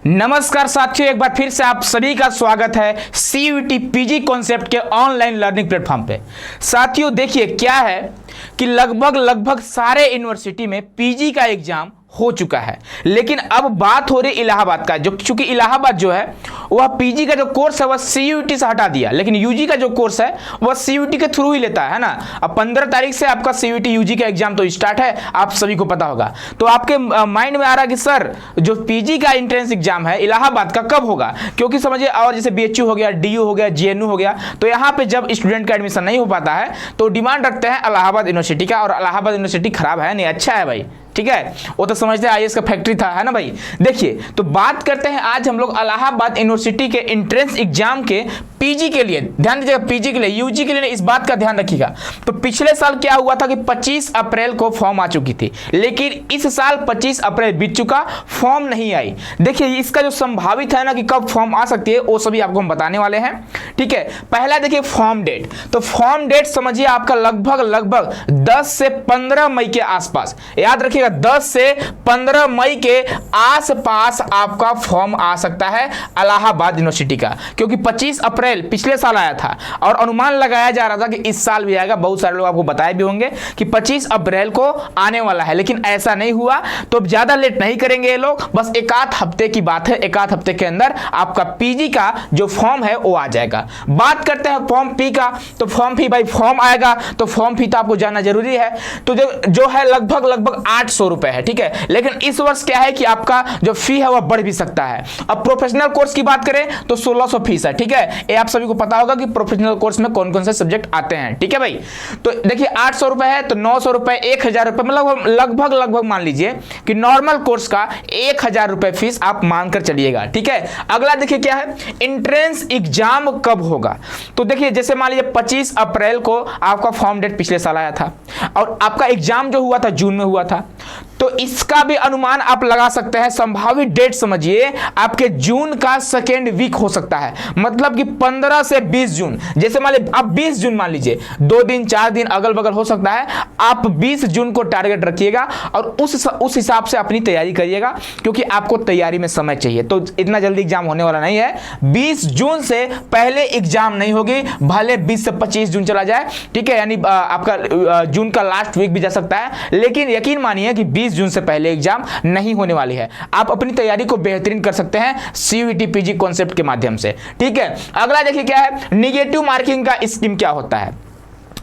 नमस्कार साथियों, एक बार फिर से आप सभी का स्वागत है सीयूईटी पीजी कॉन्सेप्ट के ऑनलाइन लर्निंग प्लेटफॉर्म पे। साथियों देखिए क्या है कि लगभग सारे यूनिवर्सिटी में पीजी का एग्जाम हो चुका है, लेकिन अब बात हो रही इलाहाबाद का। जो चूंकि इलाहाबाद जो है वह पीजी का जो कोर्स है वह सीयूईटी से हटा दिया, लेकिन यूजी का जो कोर्स है वह सीयूईटी के थ्रू ही लेता है ना। अब 15 तारीख से आपका सीयूईटी यूजी का एग्जाम तो स्टार्ट है, आप सभी को पता होगा। तो आपके माइंड में आ रहा है कि सर जो पीजी का एंट्रेंस एग्जाम है इलाहाबाद का कब होगा, क्योंकि समझिए और जैसे बीएचयू हो गया, डीयू हो गया, जेएनयू हो गया, तो यहाँ पे जब स्टूडेंट का एडमिशन नहीं हो पाता है तो डिमांड रखते हैं इलाहाबाद यूनिवर्सिटी का। और इलाहाबाद यूनिवर्सिटी खराब है नहीं, अच्छा है भाई, ठीक है, वो तो समझते हैं आईएएस का फैक्ट्री था, है ना भाई। देखिए तो बात करते हैं आज हम लोग इलाहाबाद यूनिवर्सिटी के एंट्रेंस एग्जाम के पीजी के लिए। ध्यान दीजिएगा, पीजी के लिए, यूजी के लिए इस बात का ध्यान रखिएगा। तो पिछले साल क्या हुआ था कि 25 अप्रैल को फॉर्म आ चुकी थी, लेकिन इस साल 25 अप्रैल बीत चुका, फॉर्म नहीं आई। देखिए इसका जो संभावित है ना कि कब फॉर्म आ सकती है वो सभी आपको हम बताने वाले हैं, ठीक है। पहला देखिए फॉर्म डेट, तो फॉर्म डेट समझिए आपका लगभग 10 से 15 मई के आसपास, याद रखिए 10 से 15 मई के आसपास आपका फॉर्म आ सकता है इलाहाबाद यूनिवर्सिटी का, क्योंकि 25 अप्रैल पिछले साल आया था और अनुमान लगाया जा रहा था कि इस साल भी आएगा। बहुत सारे लोग आपको बताए भी होंगे कि 25 अप्रैल को आने वाला है, लेकिन ऐसा नहीं हुआ। तो ज्यादा लेट नहीं करेंगे ये लोग, बस एक आध हफ्ते की बात है, एक आध हफ्ते के अंदर आपका पीजी का जो फॉर्म है वो आ जाएगा। बात करते हैं फॉर्म फी का, तो फॉर्म फी भाई फॉर्म आएगा तो फॉर्म फी तो आपको जानना जरूरी है। तो जो है लगभग 800 रुपए है, ठीक है। लेकिन इस वर्ष क्या है कि आपका जो फी है वह बढ़ भी सकता है। अब प्रोफेशनल कोर्स की बात करें तो 1600 फीस है, ठीक है। ये आप सभी को पता होगा कि प्रोफेशनल कोर्स में कौन कौन से सब्जेक्ट आते हैं, ठीक है भाई। तो देखिए 800 रुपए है तो 900 रुपए, 1000 रुपए, मतलब लगभग मान लीजिए कि नॉर्मल कोर्स का 1000 रुपए फीस आप मानकर चलिएगा, ठीक है। अगला देखिए क्या है, एंट्रेंस एग्जाम कब होगा। तो देखिए जैसे मान लीजिए 25 अप्रैल को आपका फॉर्म डेट पिछले साल आया था और आपका एग्जाम जो हुआ था जून में हुआ था, तो इसका भी अनुमान आप लगा सकते हैं। संभावित डेट समझिए आपके जून का सेकेंड वीक हो सकता है, मतलब कि 15 से 20 जून। जैसे मान लीजिए आप 20 जून मान लीजिए, 2 दिन 4 दिन अगल बगल हो सकता है, आप 20 जून को टारगेट रखिएगा और उस हिसाब से अपनी तैयारी करिएगा, क्योंकि आपको तैयारी में समय चाहिए। तो इतना जल्दी एग्जाम होने वाला नहीं है, 20 जून से पहले एग्जाम नहीं होगी, भले 20 से 25 जून चला जाए, ठीक है। यानी आपका जून का लास्ट वीक भी जा सकता है, लेकिन यकीन मानिए कि 20 जून से पहले एग्जाम नहीं होने वाली है। आप अपनी तैयारी को बेहतरीन कर सकते हैं सीयूईटी पीजी कॉन्सेप्ट के माध्यम से, ठीक है। अगला देखिए क्या है, निगेटिव मार्किंग का स्कीम क्या होता है।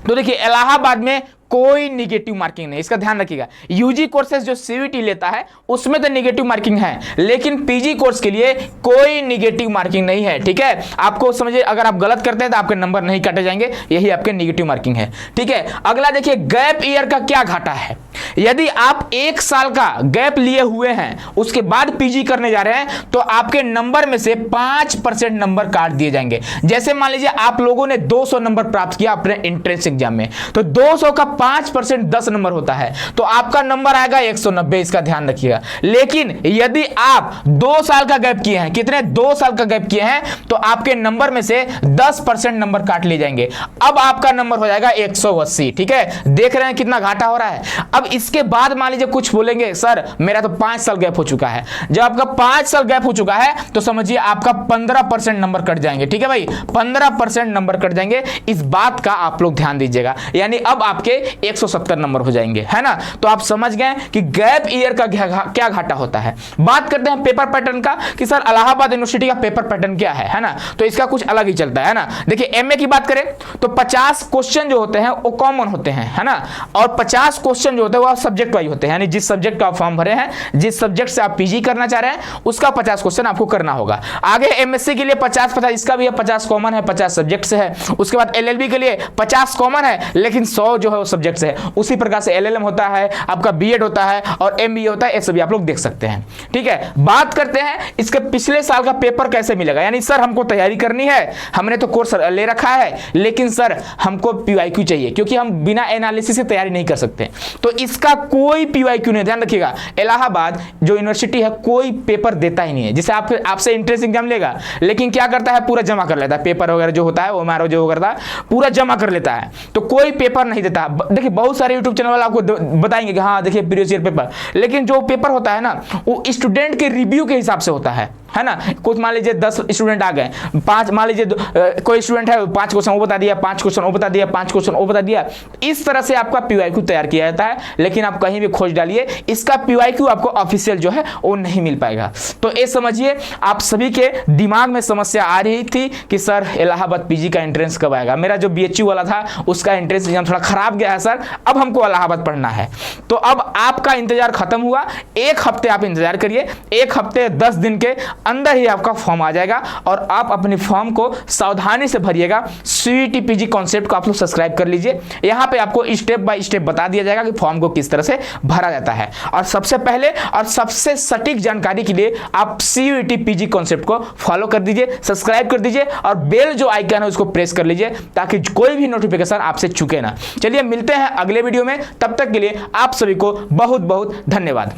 तो देखिए इलाहाबाद में कोई निगेटिव मार्किंग नहीं, इसका ध्यान रखिएगा। यूजी कोर्सेज जो सीयूईटी लेता है उसमें तो निगेटिव मार्किंग है, लेकिन पीजी कोर्स के लिए कोई निगेटिव मार्किंग नहीं है, ठीक है। आपको समझिए अगर आप गलत करते हैं तो आपके नंबर नहीं काटे जाएंगे, यही आपके निगेटिव मार्किंग है, ठीक है। अगला देखिए गैप ईयर का क्या घाटा है। यदि आप 1 साल का गैप लिए हुए हैं उसके बाद पीजी करने जा रहे हैं तो आपके नंबर में से 5% नंबर काट दिए जाएंगे। जैसे मान लीजिए आप लोगों ने 200 नंबर प्राप्त किया अपने एंट्रेंस एग्जाम में, तो 200 का 5% 10 नंबर होता है, तो आपका नंबर आएगा 190, इसका ध्यान रखिएगा। लेकिन यदि आप 2 साल का गैप किए हैं, कितने 2 साल का गैप किए हैं, तो आपके नंबर में से 10% नंबर काट लिए जाएंगे। अब आपका नंबर हो जाएगा 180, ठीक है। देख रहे हैं कितना घाटा हो रहा है। अब इसके बाद मान लीजिए कुछ बोलेंगे सर मेरा तो 5 साल गैप हो चुका है। जब आपका 5 साल गैप हो चुका है तो समझिए आपका 15% नंबर कट जाएंगे, ठीक है भाई, 15% नंबर कट जाएंगे। इस बात का आप लोग ध्यान दीजिएगा, यानी अब आपके 170 नंबर हो जाएंगे, है ना। तो आप समझ गए कि गैप ईयर का क्या घाटा होता है। बात करते हैं पेपर पैटर्न का कि सर इलाहाबाद यूनिवर्सिटी का पेपर पैटर्न क्या है ना। तो इसका कुछ अलग ही चलता है ना। देखिए एमए की बात करें तो 50 क्वेश्चन जो होते हैं वो कॉमन होते हैं, है ना, और 50 क्वेश्चन जो होते हैं वो सब्जेक्ट वाइज होते हैं, यानी जिस सब्जेक्ट का आप फॉर्म भरे हैं, जिस सब्जेक्ट से आप पीजी करना चाह रहे हैं उसका 50 क्वेश्चन आपको करना होगा। आगे एमएससी के लिए 50 इसका भी है, 50 कॉमन है, 50 सब्जेक्ट से है। उसके बाद एलएलबी के लिए 50 कॉमन है, लेकिन 100 जो है वो सब्जेक्ट से है। उसी प्रकार से एलएलएम होता है, आपका बीएड होता है और एमबीए होता है, ये सभी आप लोग देख सकते हैं, ठीक है। बात करते हैं इसके पिछले साल का पेपर कैसे मिलेगा। यानी सर हमको तैयारी करनी है, हमने तो कोर्स ले रखा है, लेकिन सर हमको पीवाईक्यू चाहिए, क्योंकि हम बिना एनालिसिस से तैयारी नहीं कर सकते। तो इसका कोई पीवाईक्यू नहीं, ध्यान रखिएगा। इलाहाबाद जो यूनिवर्सिटी है कोई पेपर देता ही नहीं है। जैसे आपसे एंट्रेंस एग्जाम लेगा, लेकिन क्या करता है पूरा जमा कर लेता है, पेपर वगैरह जो होता है वो हमारा जो करता है पूरा जमा कर लेता है, तो कोई पेपर नहीं देता। देखिए बहुत सारे यूट्यूब चैनल वाले आपको बताएंगे कि हाँ देखिए प्रीवियस ईयर पेपर, लेकिन जो पेपर होता है ना वो स्टूडेंट के रिव्यू के हिसाब से होता है। है ना। कुछ मान लीजिए 10 स्टूडेंट आ गए, 5 मान लीजिए कोई स्टूडेंट है 5 क्वेश्चन वो बता दिया, 5 क्वेश्चन वो बता दिया, 5 क्वेश्चन वो बता दिया। इस तरह से आपका पीवाईक्यू तैयार किया जाता है, लेकिन आप कहीं भी खोज डालिए इसका पीवाईक्यू आपको ऑफिशियल जो है वो नहीं मिल पाएगा। तो ये समझिए आप सभी के दिमाग में समस्या आ रही थी कि सर इलाहाबाद पीजी का एंट्रेंस कब आएगा। मेरा जो बीएचयू वाला था उसका एंट्रेंस एग्जाम थोड़ा खराब गया है सर, अब हमको इलाहाबाद पढ़ना है। तो अब आपका इंतजार खत्म हुआ, 1 हफ्ते आप इंतजार करिए, 1 हफ्ते 10 दिन के अंदर ही आपका फॉर्म आ जाएगा और आप अपने फॉर्म को सावधानी से भरिएगा। सीयूईटी पीजी कॉन्सेप्ट को आप लोग सब्सक्राइब कर लीजिए, यहां पे आपको स्टेप बाय स्टेप बता दिया जाएगा कि फॉर्म को किस तरह से भरा जाता है। और सबसे पहले और सबसे सटीक जानकारी के लिए आप सीयूईटी पीजी कॉन्सेप्ट को फॉलो कर दीजिए, सब्सक्राइब कर दीजिए और बेल जो आइकन है उसको प्रेस कर लीजिए ताकि कोई भी नोटिफिकेशन आपसे चूके ना। चलिए मिलते हैं अगले वीडियो में, तब तक के लिए आप सभी को बहुत बहुत धन्यवाद।